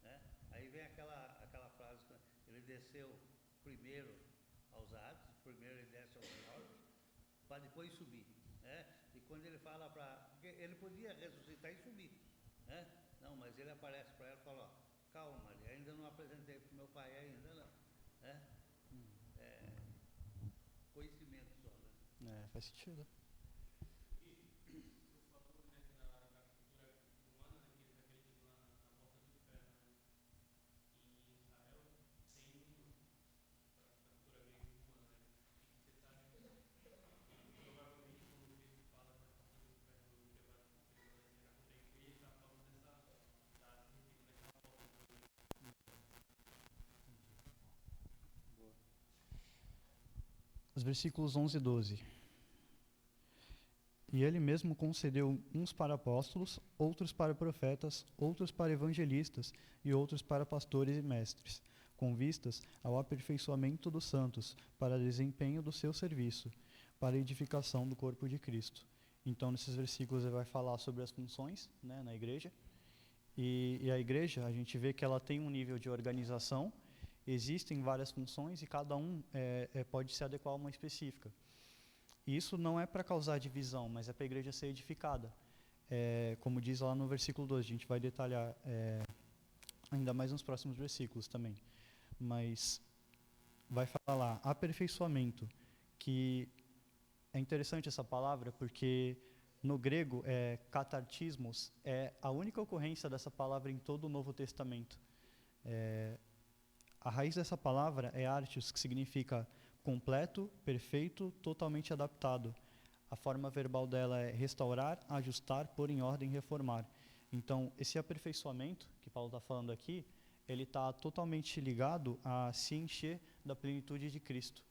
né? Aí vem aquela frase, ele desceu primeiro aos Hades, primeiro ele desce aos mortos, para depois subir, né? E quando ele fala porque ele podia ressuscitar e subir, né? Não, mas ele aparece para ela e fala, ó, calma Maria, ainda não apresentei para o meu Pai ainda não, né? Conhecimento só, né? Faz sentido. Os versículos 11 e 12. E ele mesmo concedeu uns para apóstolos, outros para profetas, outros para evangelistas e outros para pastores e mestres, com vistas ao aperfeiçoamento dos santos, para desempenho do seu serviço, para a edificação do corpo de Cristo. Então, nesses versículos ele vai falar sobre as funções, né, na igreja. E a igreja, a gente vê que ela tem um nível de organização, existem várias funções e cada um pode se adequar a uma específica. E isso não é para causar divisão, mas é para a igreja ser edificada. Como diz lá no versículo 12, a gente vai detalhar ainda mais nos próximos versículos também. Mas vai falar lá, aperfeiçoamento, que é interessante essa palavra, porque no grego, katartismos, é a única ocorrência dessa palavra em todo o Novo Testamento. A raiz dessa palavra é artios, que significa completo, perfeito, totalmente adaptado. A forma verbal dela é restaurar, ajustar, pôr em ordem, reformar. Então, esse aperfeiçoamento que Paulo está falando aqui, ele está totalmente ligado a se encher da plenitude de Cristo.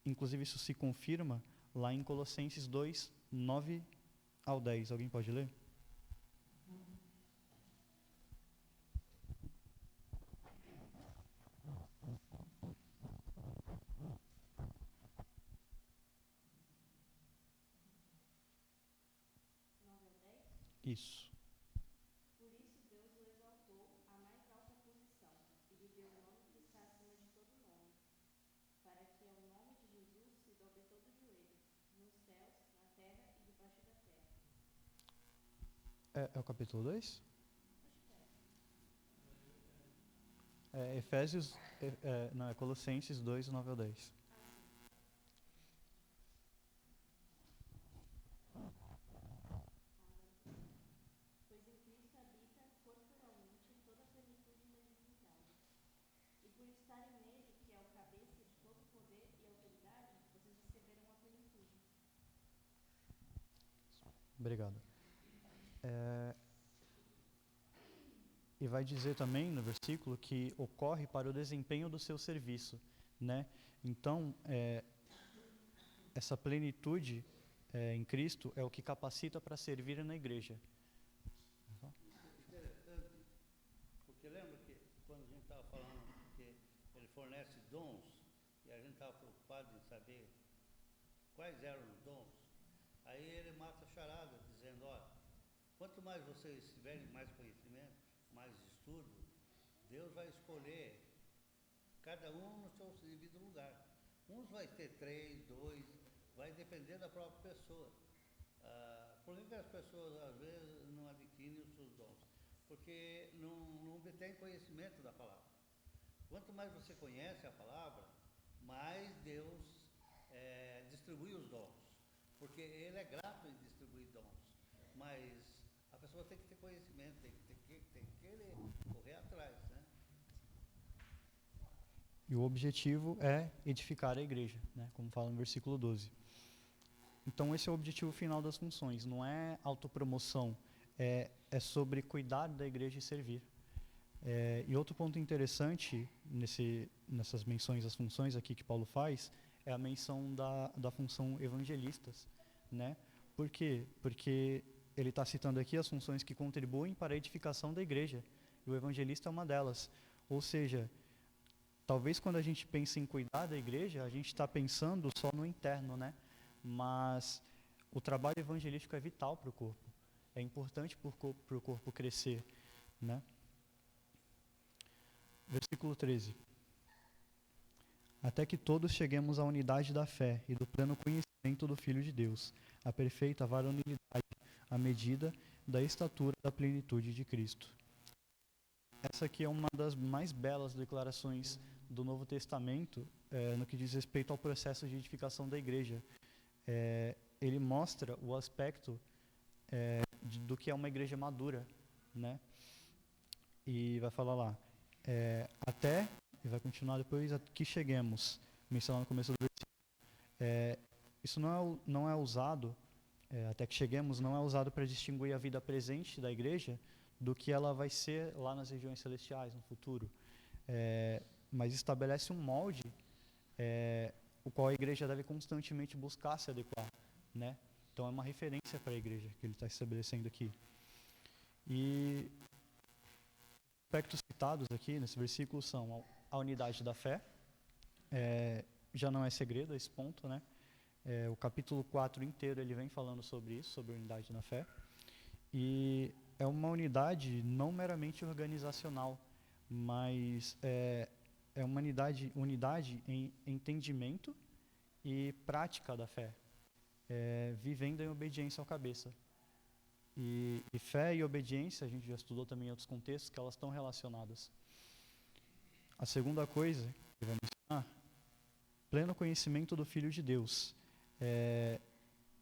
Inclusive, isso se confirma lá em Colossenses 2, 9 ao 10. Alguém pode ler? Isso. Por isso Deus o exaltou à mais alta posição e lhe deu o nome que está acima de todo nome, para que ao nome de Jesus se dobre todo o joelho, nos céus, na terra e debaixo da terra. É o capítulo 2? Efésios, não, é Colossenses 2, 9 ao 10. Pois em Cristo habita corporalmente toda a plenitude da divindade. E por estarem nele, que é o cabeça de todo poder e autoridade, vocês receberam a plenitude. Obrigado. E vai dizer também no versículo que ocorre para o desempenho do seu serviço, né? Então, essa plenitude em Cristo é o que capacita para servir na igreja. Interessante, porque lembra que quando a gente estava falando que ele fornece dons, e a gente estava preocupado em saber quais eram os dons, aí ele mata a charada, dizendo, olha, quanto mais vocês tiverem mais conhecimento, mais estudo, Deus vai escolher cada um no seu devido lugar. Uns vai ter 3, 2, vai depender da própria pessoa. Por que as pessoas às vezes não adquirem os seus dons? Porque não obtêm conhecimento da palavra. Quanto mais você conhece a palavra, mais Deus distribui os dons. Porque Ele é grato em distribuir dons. Mas a pessoa tem que ter conhecimento, tem que querer correr atrás, né? E o objetivo é edificar a igreja, né? Como fala no versículo 12. Então esse é o objetivo final das funções, não é autopromoção, é sobre cuidar da igreja e servir. E outro ponto interessante nessas menções às funções aqui que Paulo faz, é a menção da função evangelistas, né? Por quê? Porque ele está citando aqui as funções que contribuem para a edificação da igreja, e o evangelista é uma delas. Ou seja, talvez quando a gente pensa em cuidar da igreja, a gente está pensando só no interno, né? Mas o trabalho evangelístico é vital para o corpo. É importante para o corpo crescer, né? Versículo 13. Até que todos cheguemos à unidade da fé e do pleno conhecimento do Filho de Deus, à perfeita varonilidade, à medida da estatura da plenitude de Cristo. Essa aqui é uma das mais belas declarações do Novo Testamento no que diz respeito ao processo de edificação da igreja. Ele mostra o aspecto do que é uma igreja madura, né? E vai falar lá, até, e vai continuar depois, que cheguemos, mencionado no começo do versículo. Isso não é usado, até que cheguemos, não é usado para distinguir a vida presente da igreja do que ela vai ser lá nas regiões celestiais, no futuro. Mas estabelece um molde o qual a igreja deve constantemente buscar se adequar, né? Então é uma referência para a igreja que ele está estabelecendo aqui. E aspectos citados aqui nesse versículo são a unidade da fé, já não é segredo esse ponto, né? O capítulo 4 inteiro ele vem falando sobre isso, sobre a unidade na fé. E é uma unidade não meramente organizacional, mas é uma unidade em entendimento e prática da fé, vivendo em obediência ao cabeça. E fé e obediência, a gente já estudou também em outros contextos, que elas estão relacionadas. A segunda coisa que vai mencionar, pleno conhecimento do Filho de Deus.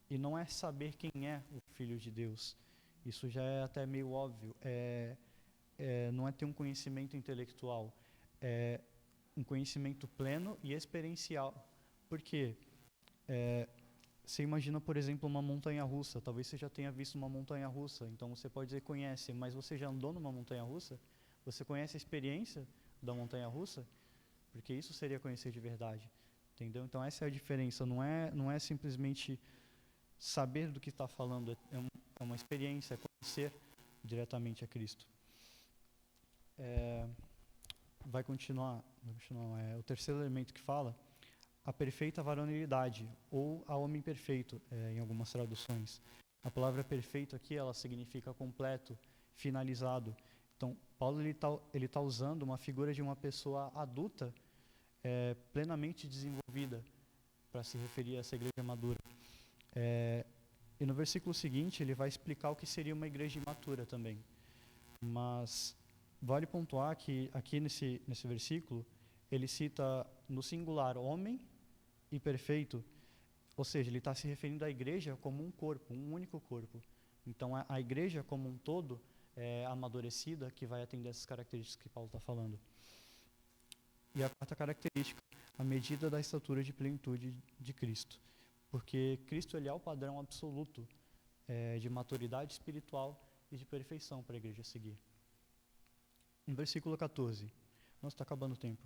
E não é saber quem é o Filho de Deus. Isso já é até meio óbvio. Não é ter um conhecimento intelectual. É um conhecimento pleno e experiencial. Por quê? Você imagina, por exemplo, uma montanha-russa. Talvez você já tenha visto uma montanha-russa. Então você pode dizer que conhece, mas você já andou numa montanha-russa? Você conhece a experiência da montanha-russa? Porque isso seria conhecer de verdade. Entendeu? Então essa é a diferença. Não é simplesmente saber do que está falando. É uma experiência, é conhecer diretamente a Cristo. Vai continuar o terceiro elemento que fala, a perfeita varonilidade, ou a homem perfeito, em algumas traduções. A palavra perfeito aqui, ela significa completo, finalizado. Então, Paulo ele tá usando uma figura de uma pessoa adulta, plenamente desenvolvida, para se referir a essa igreja madura. E no versículo seguinte, ele vai explicar o que seria uma igreja imatura também. Mas vale pontuar que aqui nesse versículo, ele cita no singular homem e perfeito, ou seja, ele está se referindo à igreja como um corpo, um único corpo. Então, a igreja como um todo é amadurecida, que vai atender essas características que Paulo está falando. E a quarta característica, a medida da estatura de plenitude de Cristo. Porque Cristo ele é o padrão absoluto de maturidade espiritual e de perfeição para a igreja seguir. No versículo 14. Nossa, está acabando o tempo.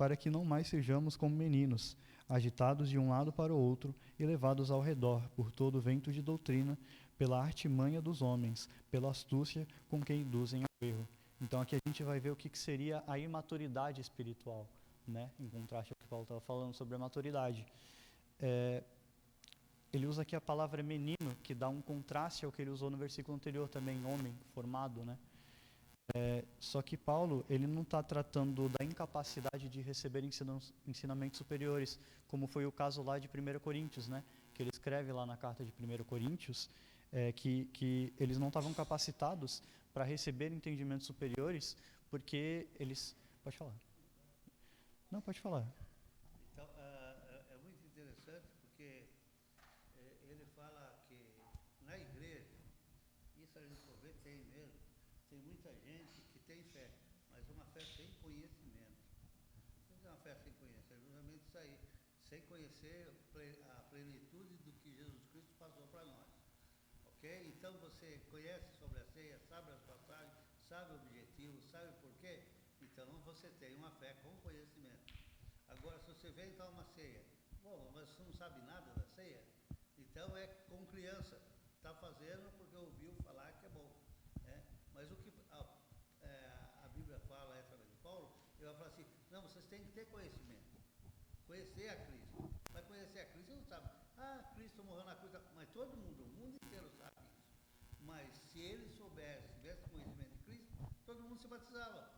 para que não mais sejamos como meninos, agitados de um lado para o outro e levados ao redor por todo vento de doutrina, pela artimanha dos homens, pela astúcia com que induzem ao erro. Então aqui a gente vai ver o que seria a imaturidade espiritual, né? Em contraste ao que Paulo estava falando sobre a maturidade. Ele usa aqui a palavra menino, que dá um contraste ao que ele usou no versículo anterior também, homem formado, né? Só que Paulo, ele não está tratando da incapacidade de receber ensinamentos superiores, como foi o caso lá de 1 Coríntios, né? Que ele escreve lá na carta de 1 Coríntios, que eles não estavam capacitados para receber entendimentos superiores, porque eles... Pode falar. Não, pode falar. Então, é muito interessante porque ele fala que na igreja, isso a gente for ver, tem mesmo, tem muita gente que tem fé, mas uma fé sem conhecimento. Não é uma fé sem conhecimento, é justamente isso aí, sem conhecer a plenitude do que Jesus Cristo passou para nós. Ok? Então você conhece sobre a ceia, sabe as passagens, sabe o objetivo, sabe o porquê? Então você tem uma fé com conhecimento. Agora, se você vem então uma ceia, mas você não sabe nada da ceia, então é como criança, está fazendo porque ouviu falar que é bom. Mas o que a Bíblia fala, através de Paulo, ele vai falar assim, não, vocês têm que ter conhecimento, conhecer a Cristo. Mas conhecer a Cristo, você não sabe, Cristo morreu na cruz, mas todo mundo, o mundo inteiro sabe isso. Mas se ele soubesse, tivesse conhecimento de Cristo, todo mundo se batizava.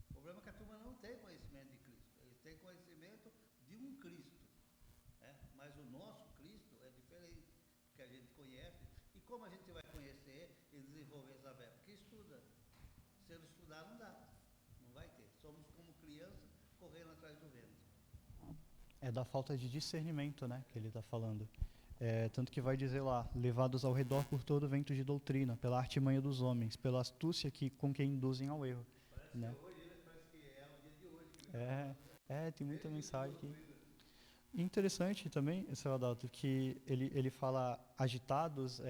O problema é que a turma não tem conhecimento de Cristo, eles têm conhecimento de um Cristo. Mas o nosso Cristo é diferente, porque a gente conhece, e como a gente vai conhecer e desenvolver essa fé? Porque estuda. Se ele estudar, não dá, não vai ter. Somos como criança correndo atrás do vento. É da falta de discernimento, né, que ele está falando. Tanto que vai dizer lá, levados ao redor por todo vento de doutrina, pela artimanha dos homens, pela astúcia com que induzem ao erro. Parece Né? que hoje, parece que é o dia de hoje. Tem muita mensagem aqui. Interessante também, seu Adalto, que ele fala agitados,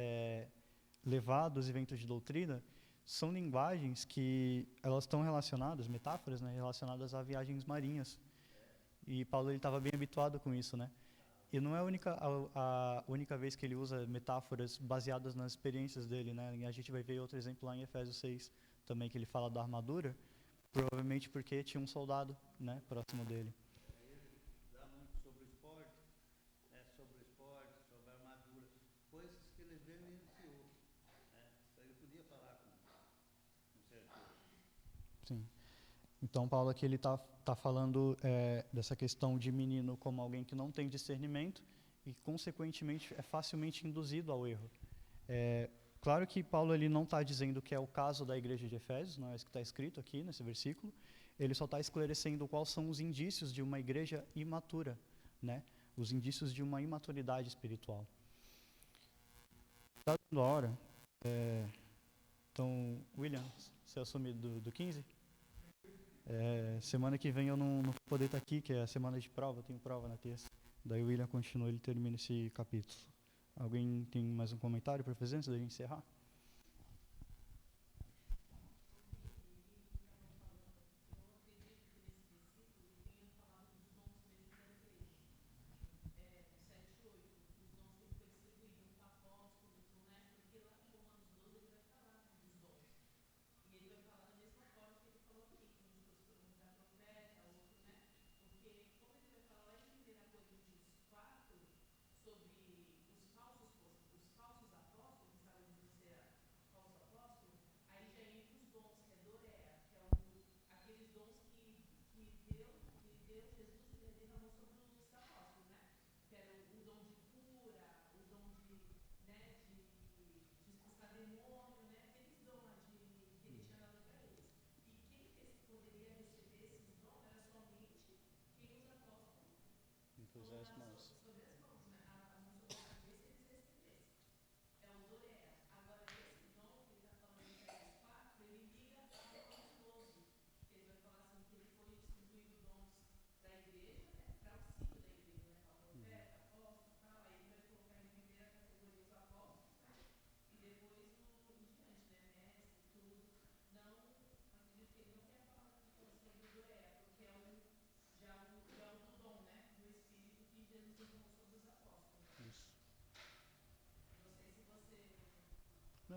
levados e ventos de doutrina, são linguagens que elas estão relacionadas, metáforas, né, relacionadas a viagens marinhas. E Paulo estava bem habituado com isso, né? E não é a única vez que ele usa metáforas baseadas nas experiências dele, né? E a gente vai ver outro exemplo lá em Efésios 6, também, que ele fala da armadura, provavelmente porque tinha um soldado, né, próximo dele. Ele dá muito sobre o esporte, sobre a armadura, coisas que ele vivenciou. Então ele podia falar com certeza. Sim. Então, Paulo aqui ele tá falando dessa questão de menino como alguém que não tem discernimento e, consequentemente, é facilmente induzido ao erro. Claro que Paulo ele não está dizendo que é o caso da igreja de Efésios, não é isso que está escrito aqui nesse versículo. Ele só está esclarecendo quais são os indícios de uma igreja imatura, né? Os indícios de uma imaturidade espiritual. Está dando a hora. Então, William, você assume do 15? Semana que vem eu não vou poder estar aqui, que é a semana de prova, eu tenho prova na terça. Daí o William continua, ele termina esse capítulo. Alguém tem mais um comentário para fazer antes da gente encerrar?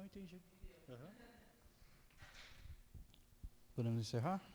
Não, entendi. Aham. Podemos encerrar?